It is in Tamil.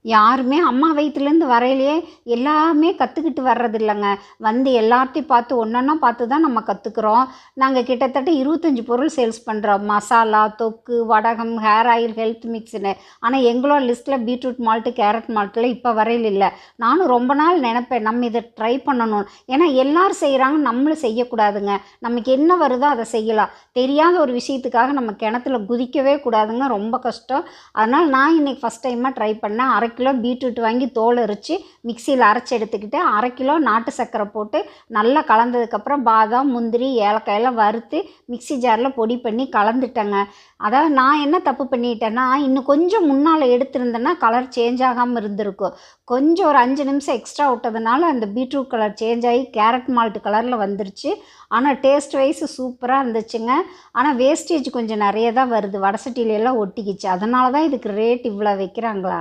யாருமே அம்மா வயிற்றுலேருந்து வரையிலேயே எல்லாமே கற்றுக்கிட்டு வர்றதில்லைங்க. வந்து எல்லாத்தையும் பார்த்து ஒன்றொன்னா பார்த்து தான் நம்ம கற்றுக்குறோம். நாங்கள் கிட்டத்தட்ட 25 பொருள் சேல்ஸ் பண்ணுறோம். மசாலா, தொக்கு, வடகம், ஹேர் ஆயில், ஹெல்த் மிக்ஸ்னு. ஆனால் எங்களோட லிஸ்ட்டில் பீட்ரூட் மால்ட்டு, கேரட் மால்ட்டில் இப்போ வரையில் இல்லை. நானும் ரொம்ப நாள் நினப்பேன் நம்ம இதை ட்ரை பண்ணணும். ஏன்னா எல்லோரும் செய்கிறாங்க, நம்மளும் செய்யக்கூடாதுங்க. நமக்கு என்ன வருதோ அதை செய்யலாம். தெரியாத ஒரு விஷயத்துக்காக நம்ம கிணத்துல குதிக்கவே கூடாதுங்க, ரொம்ப கஷ்டம். அதனால் நான் இன்றைக்கி ஃபஸ்ட் டைமாக ட்ரை பண்ணேன். 1/2 கிலோ பீட்ரூட் வாங்கி தோல் அரைச்சி மிக்சியில் அரைச்சி எடுத்துக்கிட்டு 1/2 கிலோ நாட்டு சர்க்கரை போட்டு நல்லா கலந்ததுக்கப்புறம் பாதாம், முந்திரி, ஏலக்காயெல்லாம் வறுத்து மிக்சி ஜாரில் பொடி பண்ணி கலந்துட்டேங்க. அதாவது நான் என்ன தப்பு பண்ணிட்டேன்னா, இன்னும் கொஞ்சம் முன்னால் எடுத்திருந்தேன்னா கலர் சேஞ்ச் ஆகாமல் இருந்திருக்கும். கொஞ்சம் ஒரு 5 நிமிஷம் எக்ஸ்ட்ரா விட்டதுனால அந்த பீட்ரூட் கலர் சேஞ்ச் ஆகி கேரட் மால்ட் கலரில் வந்துருச்சு. ஆனால் டேஸ்ட் வைஸ் சூப்பராக இருந்துச்சுங்க. ஆனால் வேஸ்டேஜ் கொஞ்சம் நிறைய தான் வருது, வடை சட்டியிலெல்லாம் ஒட்டிக்கிச்சு. அதனால தான் இதுக்கு ரேட் இவ்வளோ வைக்கிறாங்களா.